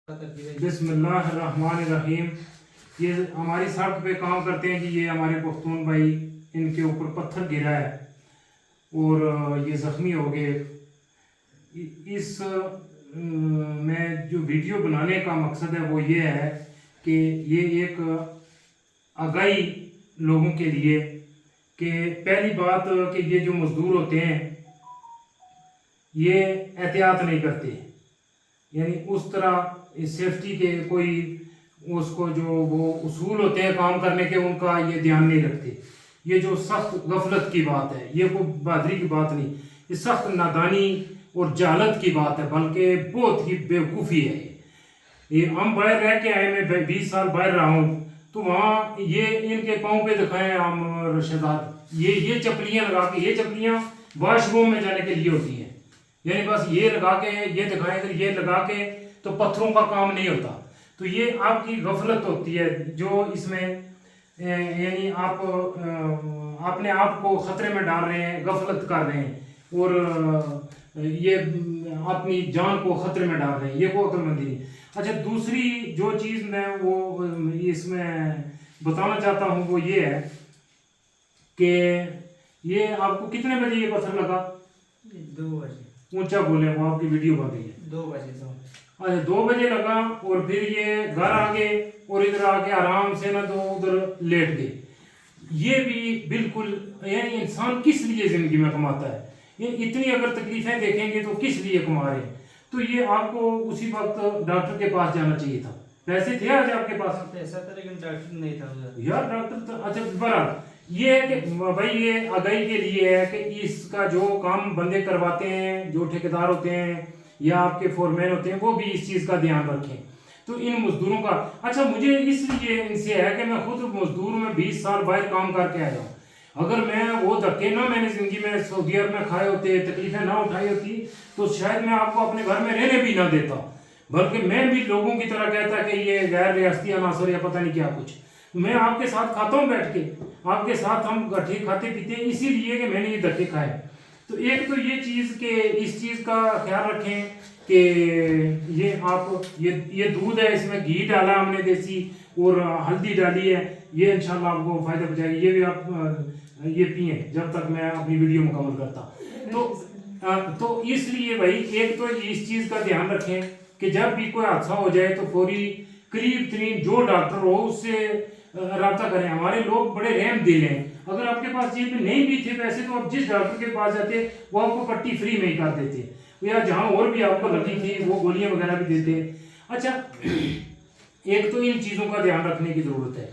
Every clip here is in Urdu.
بسم اللہ الرحمن الرحیم۔ یہ ہماری سڑک پہ کام کرتے ہیں کہ یہ ہمارے پختون بھائی، ان کے اوپر پتھر گرا ہے اور یہ زخمی ہو گئے۔ اس میں جو ویڈیو بنانے کا مقصد ہے وہ یہ ہے کہ یہ ایک آگاہی لوگوں کے لیے کہ پہلی بات کہ یہ جو مزدور ہوتے ہیں یہ احتیاط نہیں کرتے، یعنی اس طرح سیفٹی کے کوئی اس کو جو وہ اصول ہوتے ہیں کام کرنے کے ان کا یہ دھیان نہیں رکھتے۔ یہ جو سخت غفلت کی بات ہے، یہ کوئی بہادری کی بات نہیں، یہ سخت نادانی اور جہالت کی بات ہے، بلکہ بہت ہی بیوقوفی ہے۔ یہ ہم باہر رہ کے آئے، میں 20 سال باہر رہا ہوں، تو وہاں یہ ان کے پاؤں پہ دکھائیں ہم رشدات، یہ چپلیاں لگا کے، یہ چپلیاں واش روم میں جانے کے لیے ہوتی ہیں، یعنی بس یہ لگا کے یہ دکھائیں، اگر یہ لگا کے تو پتھروں کا کام نہیں ہوتا۔ تو یہ آپ کی غفلت ہوتی ہے جو اس میں یعنی آپ اپنے آپ کو خطرے میں ڈال رہے ہیں، غفلت کر رہے ہیں اور یہ اپنی جان کو خطرے میں ڈال رہے ہیں، یہ کوئی عقل مندی نہیں۔ اچھا، دوسری جو چیز میں وہ اس میں بتانا چاہتا ہوں وہ یہ ہے کہ یہ آپ کو کتنے بجے یہ پتھر لگا؟ 2 بجے۔ اونچا بولیں، وہ آپ کی ویڈیو بن رہی ہے۔ 2 بجے تو اچھا، 2 بجے لگا اور پھر یہ گھر آگے اور ادھر آ کے آرام سے نہ تو ادھر لیٹ گئے۔ یہ بھی بالکل، یعنی انسان کس لیے زندگی میں کماتا ہے؟ یہ اتنی اگر تکلیفیں دیکھیں گے تو کس لیے کما رہے ہیں؟ تو یہ آپ کو اسی وقت ڈاکٹر کے پاس جانا چاہیے تھا۔ پیسے تھے آج آپ کے پاس؟ پیسہ تھا لیکن ڈاکٹر نہیں تھا ادھر۔ یار ڈاکٹر تو اچھا برحال یہ ہے کہ بھائی یہ آگاہی کے لیے ہے کہ اس کا جو کام بندے کرواتے ہیں، جو ٹھیکیدار ہوتے ہیں یا آپ کے فورمین ہوتے ہیں، وہ بھی اس چیز کا دھیان رکھیں۔ تو ان مزدوروں کا اچھا، مجھے اس لیے ان سے ہے کہ میں خود مزدور میں 20 سال باہر کام کر کے آیا ہوں۔ اگر میں وہ دھکے نہ میں نے زندگی میں سعودی عرب میں کھائے ہوتے، تکلیفیں نہ اٹھائی ہوتی، تو شاید میں آپ کو اپنے گھر میں رہنے بھی نہ دیتا، بلکہ میں بھی لوگوں کی طرح کہتا کہ یہ غیر ریاستی عناصر یا پتہ نہیں کیا کچھ۔ میں آپ کے ساتھ کھاتا ہوں بیٹھ کے، آپ کے ساتھ ہم گٹھے کھاتے پیتے ہیں، اسی لیے کہ میں نے یہ دھکے کھائے۔ تو ایک تو یہ چیز کہ اس چیز کا خیال رکھیں کہ یہ آپ یہ دودھ ہے، اس میں گھی ڈالا ہم نے دیسی اور ہلدی ڈالی ہے، یہ انشاءاللہ آپ کو فائدہ پہنچائے گی۔ یہ بھی آپ یہ پئیں جب تک میں اپنی ویڈیو مکمل کرتا۔ تو اس لیے بھائی ایک تو اس چیز کا دھیان رکھیں کہ جب بھی کوئی حادثہ ہو جائے تو فوری قریب ترین جو ڈاکٹر ہو اس سے رابطہ کریں۔ ہمارے لوگ بڑے رحم دل ہیں، اگر آپ کے پاس جیب میں نہیں بھی تھے پیسے تو آپ جس ڈاکٹر کے پاس جاتے وہ آپ کو پٹی فری میں ہی کر دیتے، یا جہاں اور بھی آپ کو لگی تھی وہ گولیاں وغیرہ بھی دیتے۔ اچھا، ایک تو ان چیزوں کا دھیان رکھنے کی ضرورت ہے۔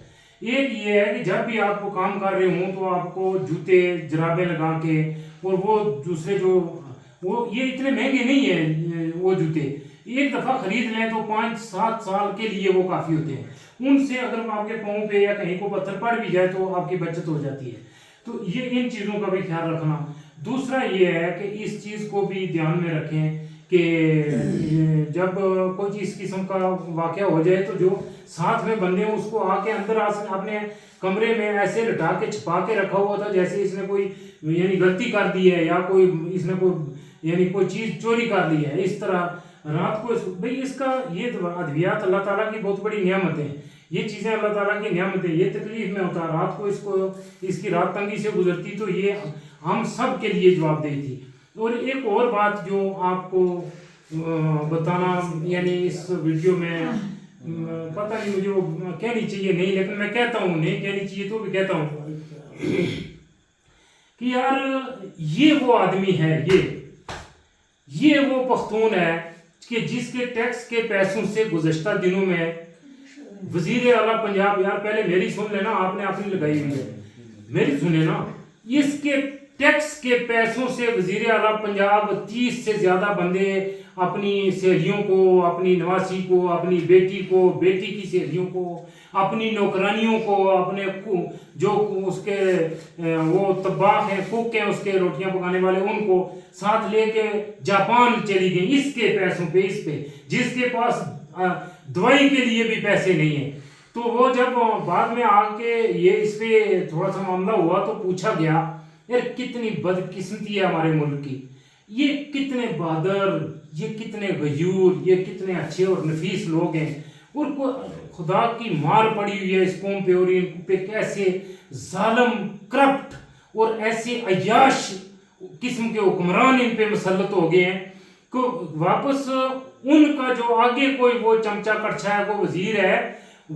ایک یہ ہے کہ جب بھی آپ کو کام کر رہے ہوں تو آپ کو جوتے جرابیں لگا کے، اور وہ دوسرے جو وہ یہ اتنے مہنگے نہیں ہیں وہ جوتے، ایک دفعہ خرید لیں تو 5-7 سال کے لیے وہ کافی ہوتے ہیں۔ ان سے اگر آپ کے پاؤں پہ یا کہیں کو پتھر پڑ بھی جائے تو آپ کی بچت ہو جاتی ہے۔ تو یہ ان چیزوں کا بھی خیال رکھنا۔ دوسرا یہ ہے کہ اس چیز کو بھی دھیان میں رکھیں کہ جب کوئی اس قسم کا واقعہ ہو جائے تو جو ساتھ میں بندے ہیں اس کو آ کے اندر اپنے کمرے میں ایسے لٹا کے چھپا کے رکھا ہوا تھا جیسے اس نے کوئی یعنی غلطی کر دی ہے، یا کوئی اس نے کوئی یعنی کوئی چیز چوری کر لی ہے۔ اس طرح رات کو بھئی اس کا یہ ادویات اللہ تعالیٰ کی بہت بڑی نعمت ہیں، یہ چیزیں اللہ تعالیٰ کی نعمتیں، یہ تکلیف میں ہوتا رات کو اس کی رات تنگی سے گزرتی تو یہ ہم سب کے لیے جواب دہی تھی۔ اور ایک اور بات جو آپ کو بتانا یعنی اس ویڈیو میں پتہ نہیں مجھے وہ کہنی چاہیے نہیں، لیکن میں کہتا ہوں، نہیں کہنی چاہیے تو بھی کہتا ہوں کہ یار یہ وہ آدمی ہے، یہ وہ پختون ہے کہ جس کے ٹیکس کے پیسوں سے گزشتہ دنوں میں وزیر اعلیٰ پنجاب، یار پہلے میری سن لینا، آپ نے اپنی لگائی ہوئی ہے، میری سنے نا، اس کے ٹیکس کے پیسوں سے وزیر اعلیٰ پنجاب 30 سے زیادہ بندے اپنی سہیلیوں کو، اپنی نواسی کو، اپنی بیٹی کو، بیٹی کی سہیلیوں کو، اپنی نوکرانیوں کو، اپنے جو اس کے وہ طباخ ہیں، کوک ہیں، اس کے روٹیاں پکانے والے، ان کو ساتھ لے کے جاپان چلی گئی اس کے پیسوں پہ، اس پہ جس کے پاس دوائی کے لیے بھی پیسے نہیں ہیں۔ تو وہ جب بعد میں آ کے یہ اس پہ تھوڑا سا معاملہ ہوا تو پوچھا گیا، یار کتنی بدقسمتی ہے ہمارے ملک کی، یہ کتنے بہادر، یہ کتنے غیور، یہ کتنے اچھے اور نفیس لوگ ہیں، اور خدا کی مار پڑی ہوئی ہے اس قوم پہ، اور ان پہ کیسے ظالم، کرپٹ اور ایسے عیاش قسم کے حکمران ان پہ مسلط ہو گئے ہیں کہ واپس ان کا جو آگے کوئی وہ چمچا کڑچھا ہے، وہ وزیر ہے،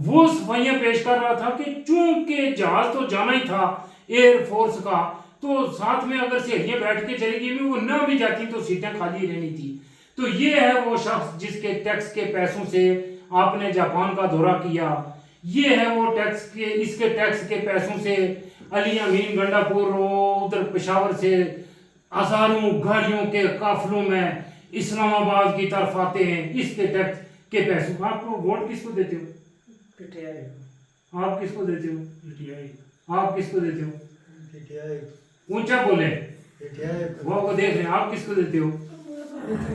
وہ صفائیاں پیش کر رہا تھا کہ چونکہ جہاز تو جانا ہی تھا ایئر فورس کا، تو ساتھ میں اگر سہیلیاں بیٹھ کے چلی گئی وہ نہ بھی جاتی تو سیٹیں خالی رہنی تھی۔ تو یہ ہے وہ شخص جس کے ٹیکس کے پیسوں سے آپ نے جاپان کا دورہ کیا، یہ ہے وہ اس کے ٹیکس کے پیسوں سے علی امین گنڈا پور ادھر پشاور سے ہزاروں گاڑیوں کے قافلوں میں اسلام آباد کی طرف آتے ہیں، اس کے ٹیکس کے پیسوں۔ آپ کو ووٹ کس کو دیتے ہو؟ پی ٹی آئی، آپ کس کو دیتے ہو؟ پی ٹی آئی، آپ کس کو دیتے ہو؟ پی ٹی آئی، اونچا بولے، پی ٹی آئی، وہ کو دیکھ رہے ہیں، آپ کس کو دیتے ہو؟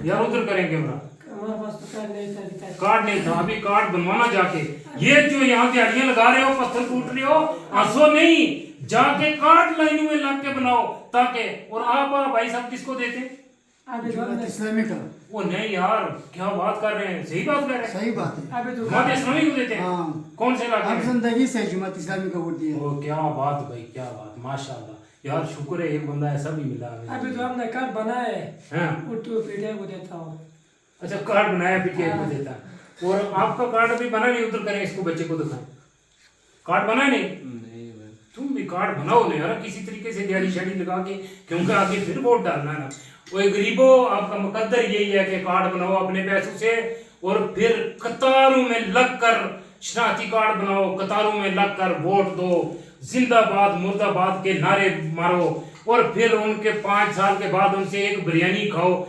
یار ادھر کریں کیمرہ، ہمارے پاس تو کارڈ نہیں تھا۔ کارڈ نہیں تھا، ابھی کارڈ بنوانا جا کے۔ یہ جو یہاں دیہڑیاں لگا رہے ہو، پتھر کوٹ رہے ہو، ہنسو نہیں، جا کے کارڈ لائنوں میں لگ کے بناؤ تاکہ۔ اور آپ بھائی صاحب کس کو دیتے؟ جماعت اسلامی کا۔ وہ نہیں یار، کیا بات کر رہے ہیں، صحیح بات کر رہے ہیں، صحیح بات ہے۔ جماعت اسلامی کو دیتے ہیں؟ ہاں، کون سے علاقے اب میں؟ زندگی سے جماعت اسلامی کا ووٹ دیا۔ او کیا بات بھائی، کیا بات، ماشاءاللہ یار، شکر ہے ایک بندہ ایسا بھی ملا ہمیں۔ ابھی تو ہم نے کارڈ بنایا ہے، ہاں وہ تو پی ٹی آئی کو دیتا ہوں۔ اچھا، کارڈ بنایا پی ٹی آئی کو دیتا ہے، اور آپ کا کارڈ ابھی بنا نہیں، ادھر کریں، اس کو بچے کو دکھائیں، کارڈ بنا نہیں؟ تم بھی کارڈ بناؤ نہیں یار کسی طریقے سے دیہڑی شیڑی لگا کے، کیونکہ آگے پھر ووٹ ڈالنا ہے نا۔ وہ غریبوں، آپ کا مقدر یہی ہے کہ کارڈ بناؤ اپنے پیسوں سے، اور پھر قطاروں میں لگ کر شناختی کارڈ بناؤ، قطاروں میں لگ کر ووٹ دو، زندہ باد مرد آباد کے نعرے مارو، اور پھر ان کے 5 سال کے بعد ان سے ایک بریانی کھاؤ۔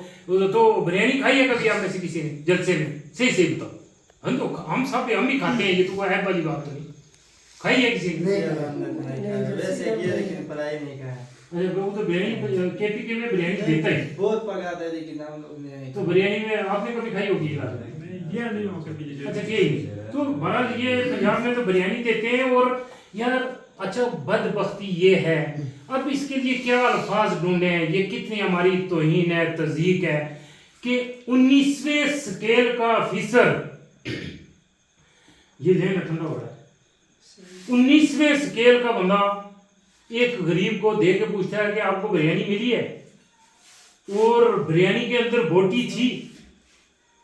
تو بریانی کھائی ہے کبھی آپ میں سے کسی نے جلسے میں؟ صحیح صحیح بتاؤ۔ ہم سب ہم بھی کھاتے ہیں، یہ تو کوئی عیب والی بات تو نہیں، کھائی ہے کسی نے؟ ویسے کیا لیکن پڑھائی نہیں کہا ہے، اچھا، وہ تو بریانی کے پی کے میں بریانی دیتا ہی، بہت پکاتا ہے لیکن ہم لوگ نے تو بریانی میں آپ نے کبھی کھائی ہوگی؟ یہ نہیں ہو کبھی۔ اچھا ٹھیک، تو بہرحال یہ پنجاب میں تو بریانی دیتے ہیں۔ اور یار اچھا، بدبختی یہ ہے، اب اس کے لیے کیا الفاظ ڈھونڈے ہیں، یہ کتنی ہماری توہین ہے، تضحیق ہے کہ 19ویں سکیل کا آفیسر، یہ لینا ٹھنڈا ہو رہا ہے، 19ویں سکیل کا بندہ ایک غریب کو دے کے پوچھتا ہے کہ آپ کو بریانی ملی ہے، اور بریانی کے اندر بوٹی تھی۔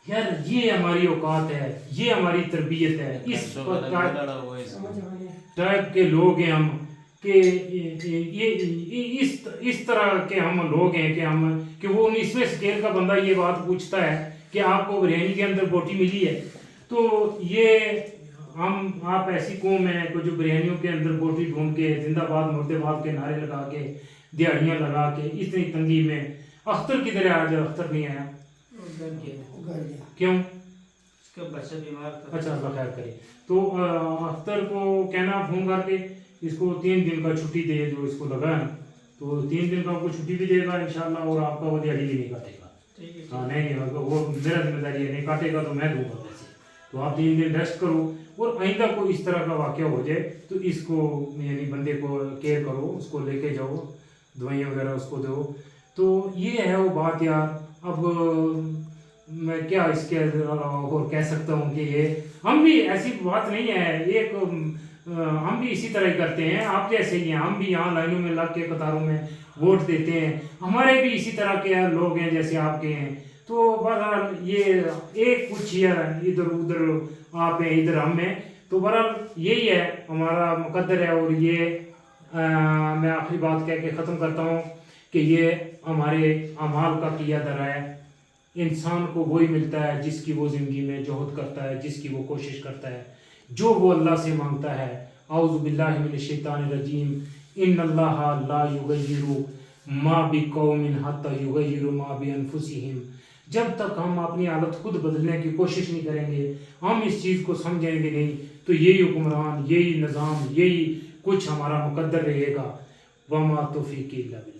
یار یہ ہماری اوقات ہے، یہ ہماری تربیت ہے، اس ٹائپ کے لوگ ہیں ہم، کہ یہ اس طرح کے ہم لوگ ہیں کہ وہ 19ویں سکیل کا بندہ یہ بات پوچھتا ہے کہ آپ کو بریانی کے اندر بوٹی ملی ہے۔ تو یہ آپ ایسی قوم ہیں کہ جو بریانیوں کے اندر بوٹی ڈھونڈ کے، زندہ باد مرد آباد کے نعرے لگا کے، دیہڑیاں لگا کے، اتنی تنگی میں۔ اختر کدھر ہے آج؟ اختر نہیں آیا کیوں؟ اس کا بچہ بیمار تھا۔ اچھا، اللہ خیر کرے۔ تو اختر کو کہنا فون کر کے اس کو 3 دن کا چھٹی دے، جو اس کو لگا ہے، تو 3 دن کا آپ کو چھٹی بھی دے گا انشاءاللہ، اور آپ کا وہ دیہڑی بھی نہیں کاٹے گا۔ ہاں نہیں، وہ میرا ذمہ داری ہے، نہیں کاٹے گا تو میں دوں گا پیسے۔ تو آپ 3 دن ریسٹ کرو، اور آئندہ کوئی اس طرح کا واقعہ ہو جائے تو اس کو یعنی بندے کو کیئر کرو، اس کو لے کے جاؤ، دوائیاں وغیرہ اس کو دو۔ تو یہ ہے وہ بات یار۔ اب میں کیا اس کے اور کہہ سکتا ہوں کہ یہ ہم بھی ایسی بات نہیں ہے، ایک ہم بھی اسی طرح ہی کرتے ہیں، آپ جیسے ہی ہیں، ہم بھی یہاں لائنوں میں لگ کے قطاروں میں ووٹ دیتے ہیں، ہمارے بھی اسی طرح کے لوگ ہیں جیسے آپ کے ہیں۔ تو بہرحال یہ ایک کچھ ادھر ادھر آپ ہیں، ادھر ہم ہیں، تو بہرحال یہی ہے ہمارا مقدر ہے۔ اور یہ میں آخری بات کہہ کے ختم کرتا ہوں کہ یہ ہمارے اعمال کا کیا درا ہے۔ انسان کو وہی ملتا ہے جس کی وہ زندگی میں جہد کرتا ہے، جس کی وہ کوشش کرتا ہے، جو وہ اللہ سے مانگتا ہے۔ اعوذ باللہ من الشیطان الرجیم، ان اللہ لا یغیر ما بقوم حتی یغیروا ما بانفسہم۔ جب تک ہم اپنی حالت خود بدلنے کی کوشش نہیں کریں گے، ہم اس چیز کو سمجھیں گے نہیں، تو یہی حکمران، یہی نظام، یہی کچھ ہمارا مقدر رہے گا۔ وما توفیقی الا باللہ۔